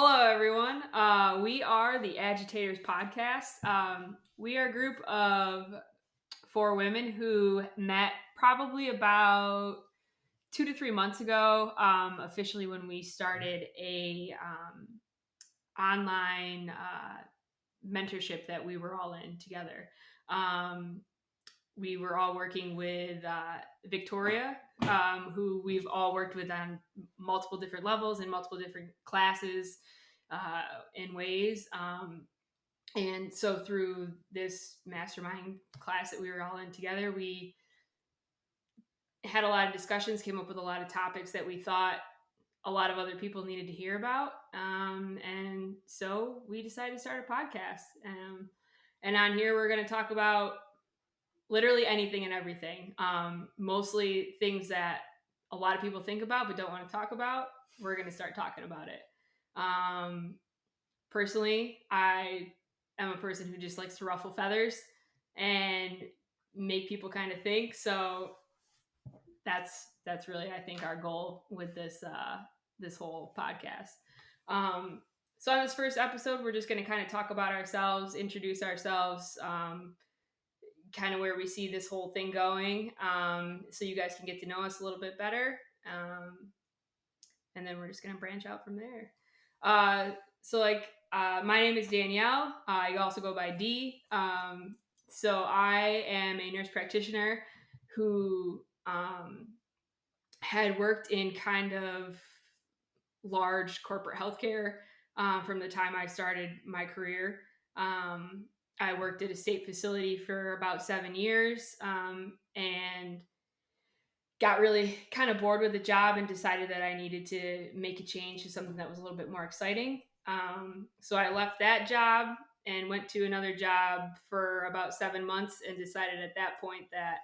Hello, everyone. We are the Agitators podcast. We are a group of four women who met probably about 2 to 3 months ago, officially when we started a online mentorship that we were all in together. Um, we were all working with Victoria, who we've all worked with on multiple different levels and multiple different classes in ways. And so through this mastermind class that we were all in together, we had a lot of discussions, came up with a lot of topics that we thought a lot of other people needed to hear about. And so we decided to start a podcast. And on here, we're going to talk about literally anything and everything. Mostly things that a lot of people think about but don't want to talk about. We're going to start talking about it. Personally, I am a person who just likes to ruffle feathers and make people kind of think. So that's really, I think, our goal with this whole podcast. So on this first episode, we're just going to kind of talk about ourselves, introduce ourselves, kind of where we see this whole thing going, so you guys can get to know us a little bit better, and then we're just going to branch out from there. My name is Danielle. I also go by D. So I am a nurse practitioner who had worked in kind of large corporate healthcare from the time I started my career. I worked at a state facility for about 7 years, and got really kind of bored with the job and decided that I needed to make a change to something that was a little bit more exciting. So I left that job and went to another job for about 7 months and decided at that point that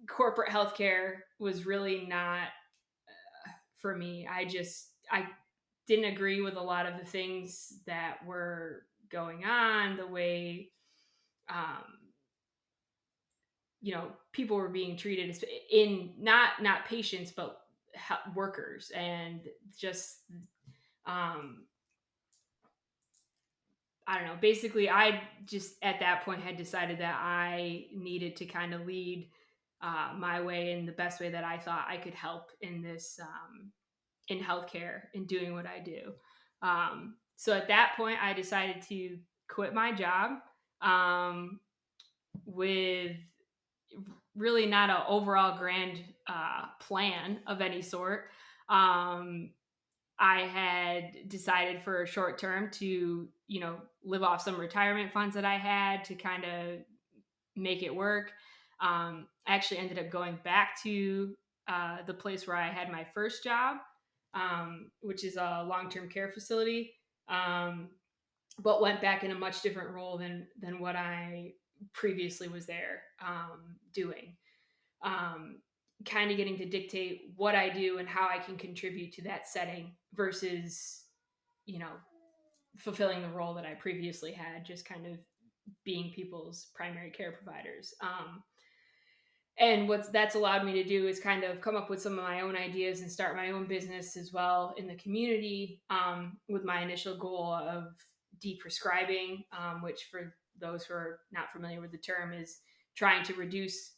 corporate healthcare was really not for me. I didn't agree with a lot of the things that were going on, the way um, people were being treated in not patients but workers, and just um, I don't know. Basically, I just at that point had decided that I needed to kind of lead my way in the best way that I thought I could help in this, in healthcare, in doing what I do. So at that point, I decided to quit my job, um, with really not an overall grand plan of any sort. Um, I had decided for a short term to, live off some retirement funds that I had to kind of make it work. I actually ended up going back to the place where I had my first job, which is a long term care facility, but went back in a much different role than what I previously was there doing. Um, Kind of getting to dictate what I do and how I can contribute to that setting versus, you know, fulfilling the role that I previously had, just kind of being people's primary care providers. And what that's allowed me to do is kind of come up with some of my own ideas and start my own business as well in the community, with my initial goal of deprescribing, which for those who are not familiar with the term is trying to reduce,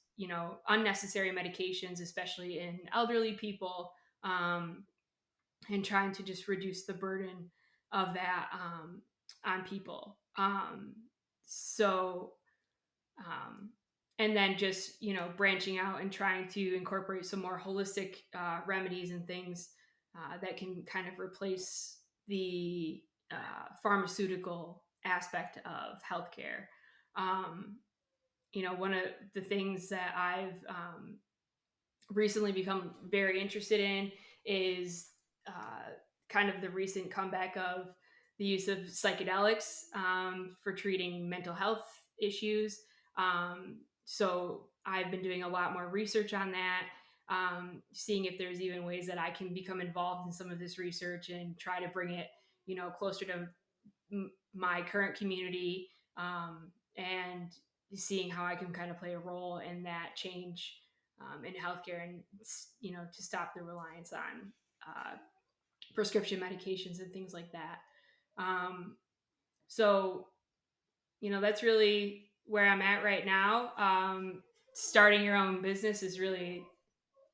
unnecessary medications, especially in elderly people, and trying to just reduce the burden of that, on people. So um, and then just, branching out and trying to incorporate some more holistic remedies and things that can kind of replace the pharmaceutical aspect of healthcare. um, One of the things that I've recently become very interested in is uh, kind of the recent comeback of the use of psychedelics for treating mental health issues. So I've been doing a lot more research on that, seeing if there's even ways that I can become involved in some of this research and try to bring it, closer to my current community, and seeing how I can kind of play a role in that change in healthcare, and to stop the reliance on prescription medications and things like that. Um, so, that's really where I'm at right now. Starting your own business is really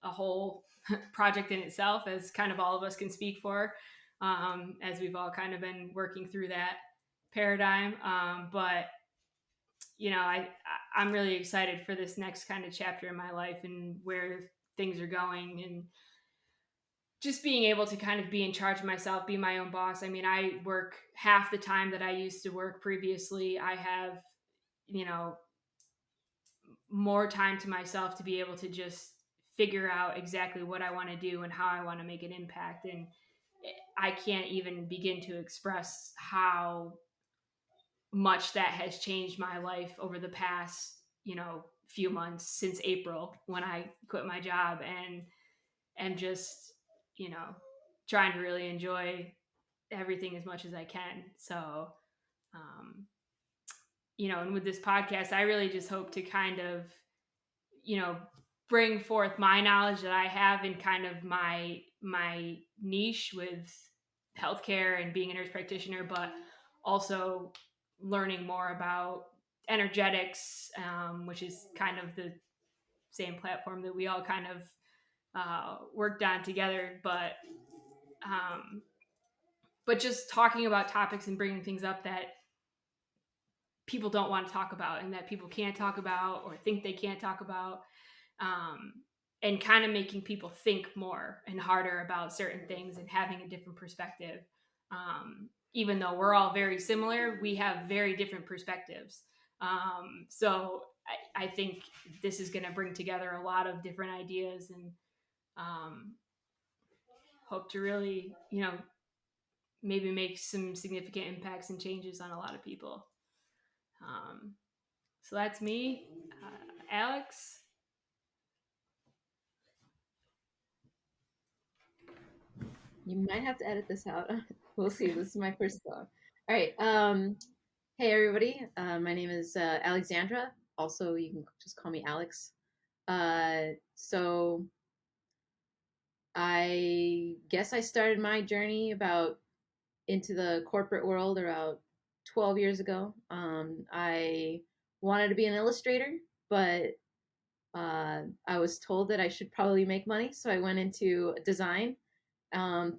a whole project in itself, as kind of all of us can speak for, as we've all kind of been working through that paradigm. But I'm really excited for this next kind of chapter in my life and where things are going, and just being able to kind of be in charge of myself, be my own boss. I mean, I work half the time that I used to work previously. I have, you know, more time to myself to be able to just figure out exactly what I want to do and how I want to make an impact. And I can't even begin to express how much that has changed my life over the past, few months since April when I quit my job, and just, you know, trying to really enjoy everything as much as I can. So, um, and with this podcast, I really just hope to kind of, you know, bring forth my knowledge that I have in kind of my niche with healthcare and being a nurse practitioner, but also learning more about energetics, which is kind of the same platform that we all kind of worked on together. But just talking about topics and bringing things up that people don't want to talk about and that people can't talk about or think they can't talk about, um, and kind of making people think more and harder about certain things and having a different perspective. Even though we're all very similar, we have very different perspectives. So I think this is going to bring together a lot of different ideas, and um, hope to really, maybe make some significant impacts and changes on a lot of people. Um, so that's me, Alex. You might have to edit this out. We'll see. This is my first thought. All right. Hey, everybody. My name is Alexandra. Also, you can just call me Alex. So I guess I started my journey about into the corporate world about 12 years ago. I wanted to be an illustrator, but I was told that I should probably make money, so I went into design.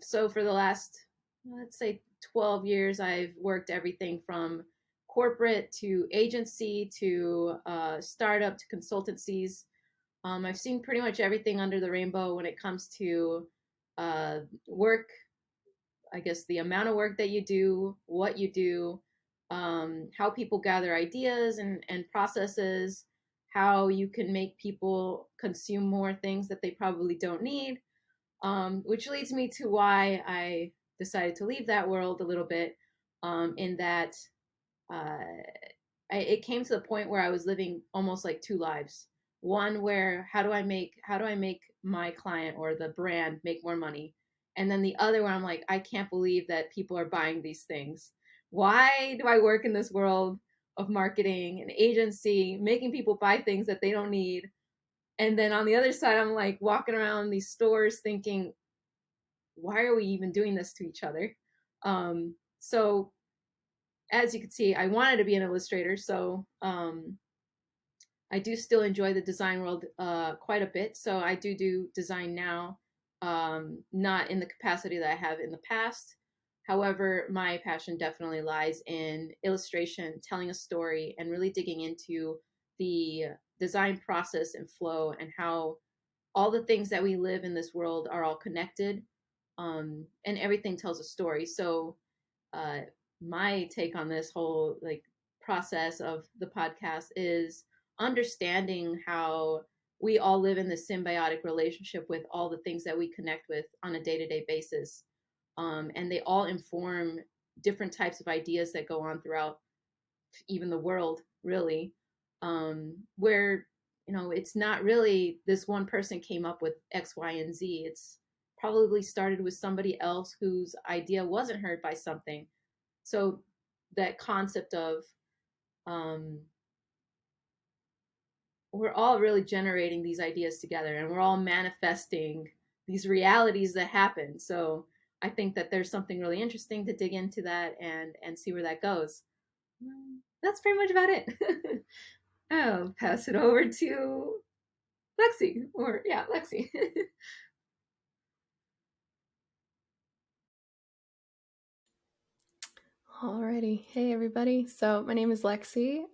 So for the last, let's say, 12 years, I've worked everything from corporate to agency to startup to consultancies. I've seen pretty much everything under the rainbow when it comes to work. I guess the amount of work that you do, what you do, how people gather ideas and processes, how you can make people consume more things that they probably don't need, which leads me to why I decided to leave that world a little bit. In that uh, it came to the point where I was living almost like two lives. One where how do I make my client or the brand make more money, and then the other where I'm like, I can't believe that people are buying these things. Why do I work in this world of marketing and agency, making people buy things that they don't need? And then on the other side, I'm like walking around these stores thinking, why are we even doing this to each other? So as you can see, I wanted to be an illustrator, so I do still enjoy the design world quite a bit. So I do design now, not in the capacity that I have in the past. However, my passion definitely lies in illustration, telling a story, and really digging into the design process and flow and how all the things that we live in this world are all connected, and everything tells a story. So uh, my take on this whole like process of the podcast is understanding how we all live in this symbiotic relationship with all the things that we connect with on a day-to-day basis, and they all inform different types of ideas that go on throughout even the world, really, where it's not really this one person came up with X, Y, and Z. It's probably started with somebody else whose idea wasn't heard by something. So that concept of um, we're all really generating these ideas together, and we're all manifesting these realities that happen. So I think that there's something really interesting to dig into that and see where that goes. That's pretty much about it. I'll pass it over to Lexi, or yeah, Lexi. Alrighty. Hey, everybody. So, my name is Lexi.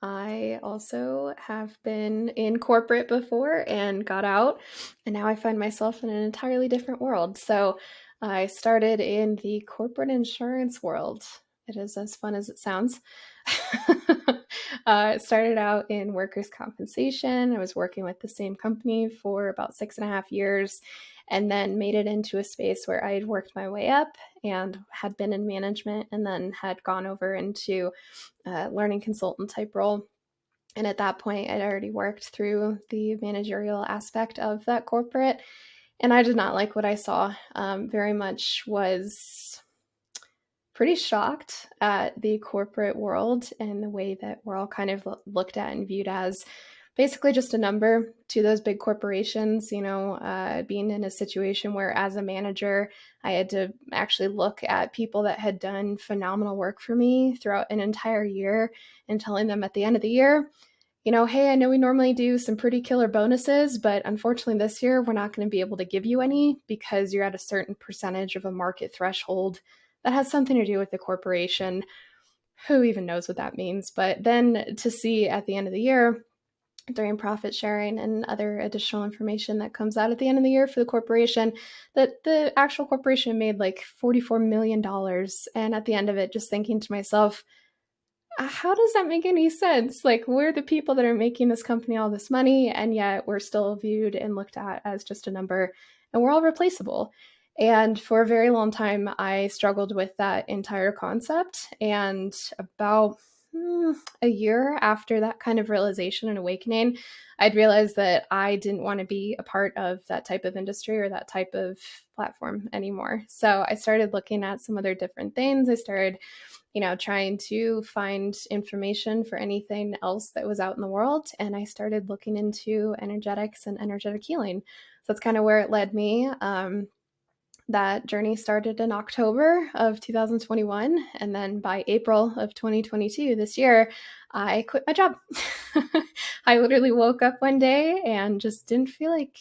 I also have been in corporate before and got out, and now I find myself in an entirely different world. So, I started in the corporate insurance world. It is as fun as it sounds. It started out in workers' compensation. I was working with the same company for about 6.5 years, and then made it into a space where I had worked my way up and had been in management, and then had gone over into a learning consultant type role. And at that point, I'd already worked through the managerial aspect of that corporate, and I did not like what I saw. Very much was pretty shocked at the corporate world and the way that we're all kind of looked at and viewed as basically just a number to those big corporations. Being in a situation where, as a manager, I had to actually look at people that had done phenomenal work for me throughout an entire year and telling them at the end of the year, hey, I know we normally do some pretty killer bonuses, but unfortunately this year we're not going to be able to give you any because you're at a certain percentage of a market threshold that has something to do with the corporation. Who even knows what that means? But then to see at the end of the year, during profit sharing and other additional information that comes out at the end of the year for the corporation, that the actual corporation made like $44 million. And at the end of it, just thinking to myself, how does that make any sense? Like, we're the people that are making this company all this money, and yet we're still viewed and looked at as just a number, and we're all replaceable. And for a very long time, I struggled with that entire concept. And about a year after that kind of realization and awakening, I'd realized that I didn't want to be a part of that type of industry or that type of platform anymore. So I started looking at some other different things. I started trying to find information for anything else that was out in the world. And I started looking into energetics and energetic healing. So that's kind of where it led me. That journey started in October of 2021. And then by April of 2022, this year, I quit my job. I literally woke up one day and just didn't feel like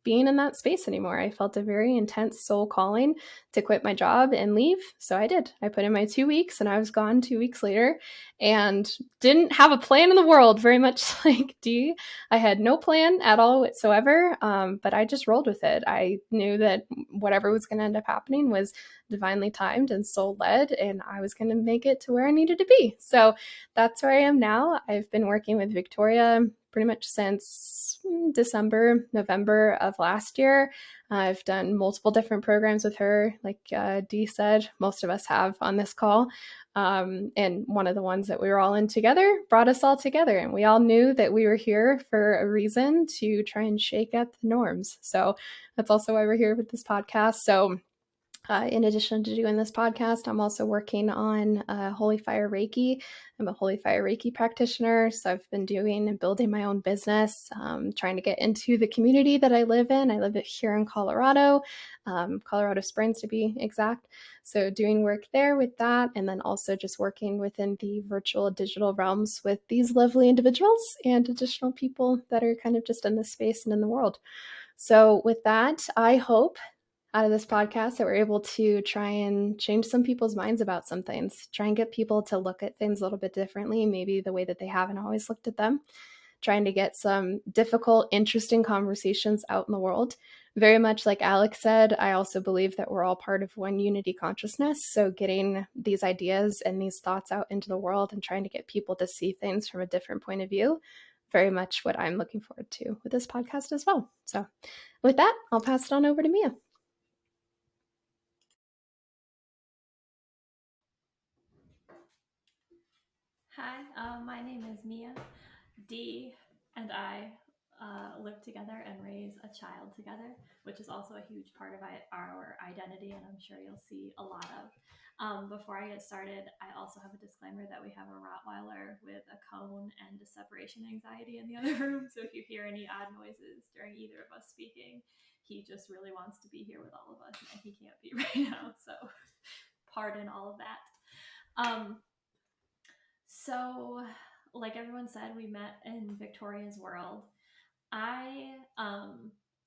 being in that space anymore. I felt a very intense soul calling to quit my job and leave. So I did. I put in my 2 weeks and I was gone 2 weeks later and didn't have a plan in the world, very much like Dee. I had no plan at all whatsoever, but I just rolled with it. I knew that whatever was going to end up happening was divinely timed and soul led, and I was going to make it to where I needed to be. So that's where I am now. I've been working with Victoria pretty much since December, November of last year. I've done multiple different programs with her, like Dee said, most of us have on this call. And one of the ones that we were all in together brought us all together. And we all knew that we were here for a reason, to try and shake up the norms. So that's also why we're here with this podcast. So in addition to doing this podcast, I'm also working on Holy Fire Reiki. I'm a Holy Fire Reiki practitioner, so I've been doing and building my own business, trying to get into the community that I live in. I live here in Colorado, Colorado Springs to be exact. So doing work there with that, and then also just working within the virtual digital realms with these lovely individuals and additional people that are kind of just in this space and in the world. So with that, I hope out of this podcast that we're able to try and change some people's minds about some things, try and get people to look at things a little bit differently, maybe the way that they haven't always looked at them, trying to get some difficult, interesting conversations out in the world. Very much like Alex said, I also believe that we're all part of one unity consciousness. So getting these ideas and these thoughts out into the world and trying to get people to see things from a different point of view, very much what I'm looking forward to with this podcast as well. So with that, I'll pass it on over to Mia. Hi, my name is Mia. Dee and I live together and raise a child together, which is also a huge part of our identity, and I'm sure you'll see a lot of. Before I get started, I also have a disclaimer that we have a Rottweiler with a cone and a separation anxiety in the other room, so if you hear any odd noises during either of us speaking, he just really wants to be here with all of us, and he can't be right now. So pardon all of that. So like everyone said, we met in Victoria's World. I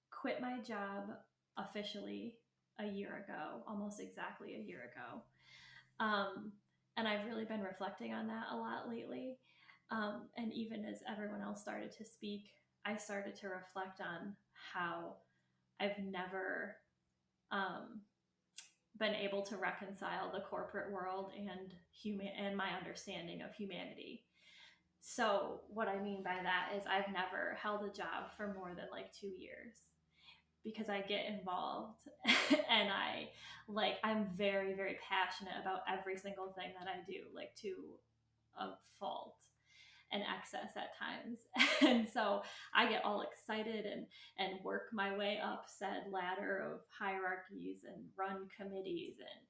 quit my job officially a year ago, almost exactly a year ago. And I've really been reflecting on that a lot lately. And even as everyone else started to speak, I started to reflect on how I've never been able to reconcile the corporate world and my understanding of humanity. So what I mean by that is I've never held a job for more than like 2 years because I get involved and I'm very, very passionate about every single thing that I do, like to a fault and excess at times. And so I get all excited and work my way up said ladder of hierarchies and run committees and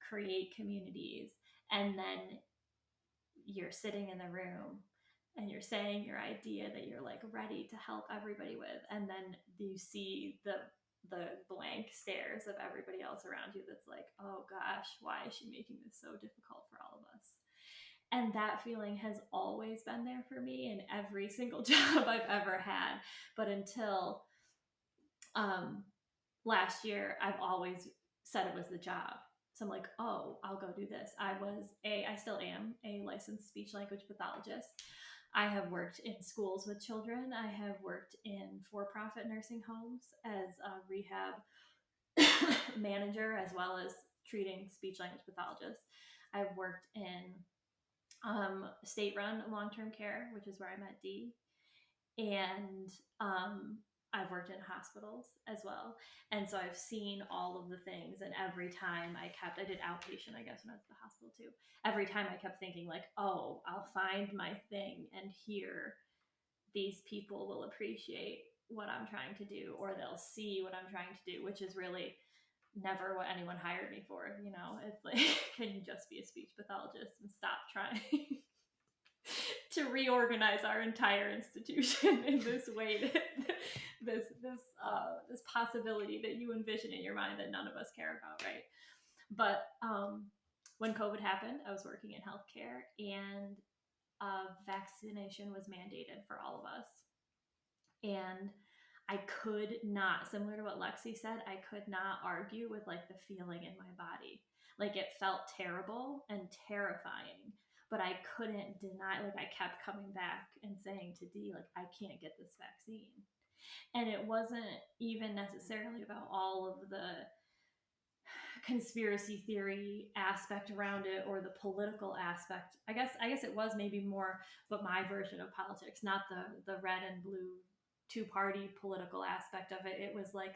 create communities. And then you're sitting in the room and you're saying your idea that you're like ready to help everybody with, and then you see the blank stares of everybody else around you that's like, oh gosh, why is she making this so difficult for all of us? And that feeling has always been there for me in every single job I've ever had. But until last year, I've always said it was the job. So I'm like, oh, I'll go do this. I still am a licensed speech language pathologist. I have worked in schools with children. I have worked in for-profit nursing homes as a rehab manager, as well as treating speech language pathologists. I've worked in state-run long-term care, which is where I met Dee, and I've worked in hospitals as well. And so I've seen all of the things, and every time I did outpatient, I guess, when I was at the hospital too. Every time I kept thinking like, oh, I'll find my thing, and here these people will appreciate what I'm trying to do, or they'll see what I'm trying to do, which is really never what anyone hired me for. You know, it's like, can you just be a speech pathologist and stop trying to reorganize our entire institution in this way, that this possibility that you envision in your mind that none of us care about, right? But when COVID happened, I was working in healthcare, and vaccination was mandated for all of us. And I could not, similar to what Lexi said, I could not argue with like the feeling in my body. Like it felt terrible and terrifying, but I couldn't deny, like I kept coming back and saying to Dee, like, I can't get this vaccine. And it wasn't even necessarily about all of the conspiracy theory aspect around it or the political aspect. I guess it was maybe more, but my version of politics, not the red and blue two-party political aspect of it. It was like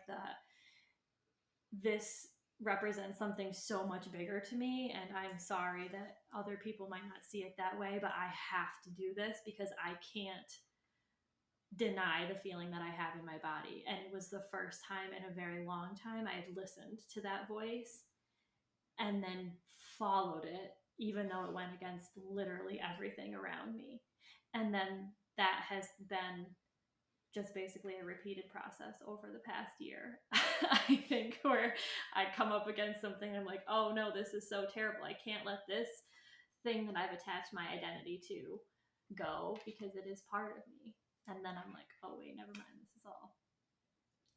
this represents something so much bigger to me, and I'm sorry that other people might not see it that way, but I have to do this because I can't deny the feeling that I have in my body. And it was the first time in a very long time I had listened to that voice and then followed it, even though it went against literally everything around me. And then that has been just basically a repeated process over the past year. I think, where I come up against something and I'm like, oh no, this is so terrible. I can't let this thing that I've attached my identity to go because it is part of me. And then I'm like, oh wait, never mind. This is all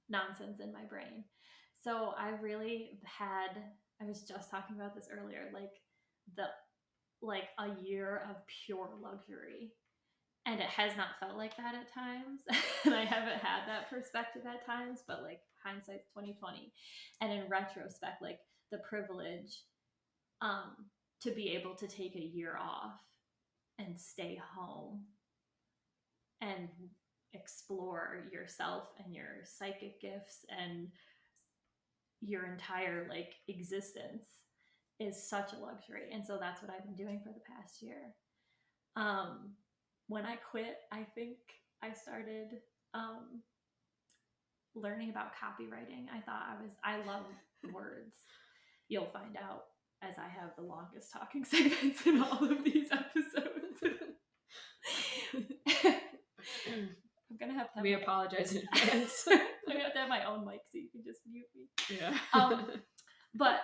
nonsense in my brain. So I was just talking about this earlier, like a year of pure luxury. And it has not felt like that at times. And I haven't had that perspective at times, but like hindsight's 2020. And in retrospect, like the privilege to be able to take a year off and stay home and explore yourself and your psychic gifts and your entire like existence is such a luxury. And so that's what I've been doing for the past year. When I quit, I think I started learning about copywriting. I love words. You'll find out as I have the longest talking segments in all of these episodes. I'm gonna have to have We apologize in advance. I'm gonna have to have my own mic so you can just mute me. Yeah. But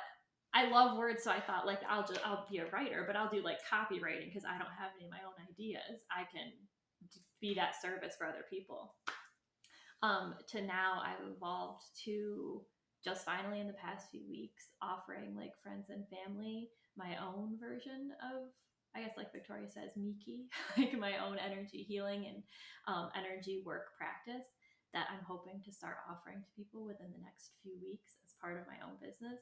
I love words, so I thought like I'll be a writer, but I'll do like copywriting because I don't have any of my own ideas. I can be that service for other people. To now I've evolved to just finally in the past few weeks offering like friends and family my own version of, I guess like Victoria says, Miki, like my own energy healing and energy work practice that I'm hoping to start offering to people within the next few weeks as part of my own business.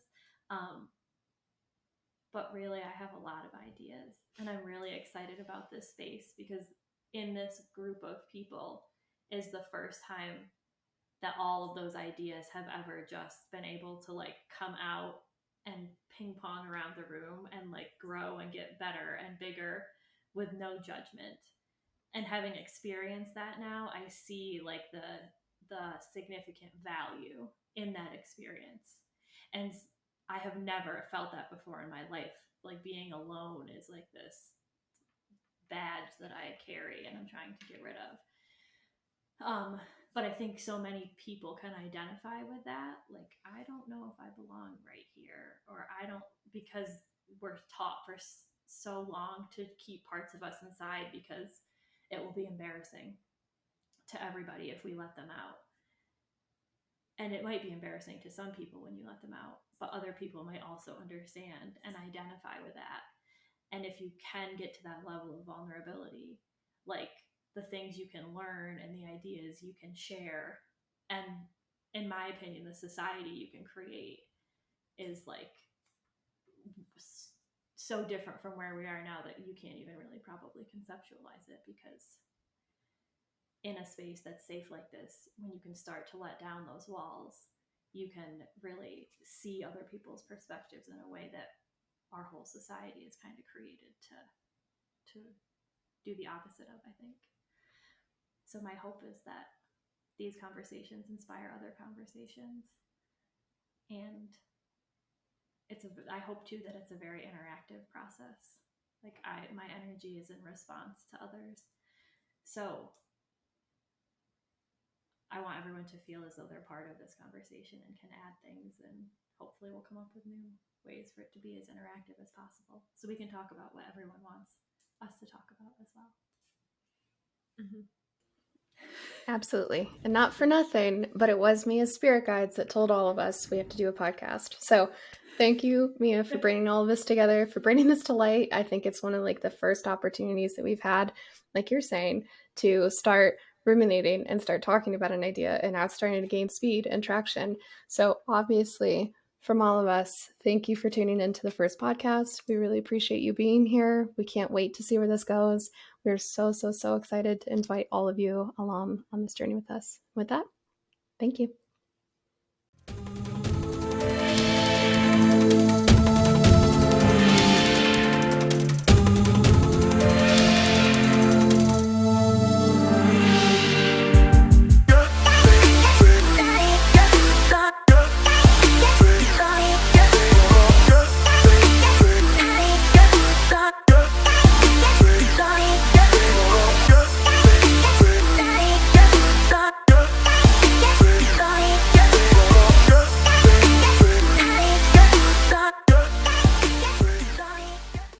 But really, I have a lot of ideas, and I'm really excited about this space because in this group of people is the first time that all of those ideas have ever just been able to like come out and ping pong around the room and like grow and get better and bigger with no judgment. And having experienced that now, I see like the significant value in that experience. And I have never felt that before in my life. Like being alone is like this badge that I carry and I'm trying to get rid of. But I think so many people can identify with that. Like, I don't know if I belong right here, or I don't, because we're taught for so long to keep parts of us inside because it will be embarrassing to everybody if we let them out. And it might be embarrassing to some people when you let them out, but other people might also understand and identify with that. And if you can get to that level of vulnerability, like the things you can learn and the ideas you can share, and in my opinion, the society you can create is like so different from where we are now that you can't even really probably conceptualize it, because in a space that's safe like this, when you can start to let down those walls, you can really see other people's perspectives in a way that our whole society is kind of created to do the opposite of, I think. So my hope is that these conversations inspire other conversations, and I hope too that it's a very interactive process. Like my energy is in response to others. So I want everyone to feel as though they're part of this conversation and can add things, and hopefully we'll come up with new ways for it to be as interactive as possible so we can talk about what everyone wants us to talk about as well. Mm-hmm. Absolutely. And not for nothing, but it was Mia's spirit guides that told all of us we have to do a podcast. So thank you, Mia, for bringing all of this together, for bringing this to light. I think it's one of like the first opportunities that we've had, like you're saying, to start ruminating and start talking about an idea, and now it's starting to gain speed and traction. So obviously, from all of us, thank you for tuning into the first podcast. We really appreciate you being here. We can't wait to see where this goes. We're so excited to invite all of you along on this journey with us. With that, thank you.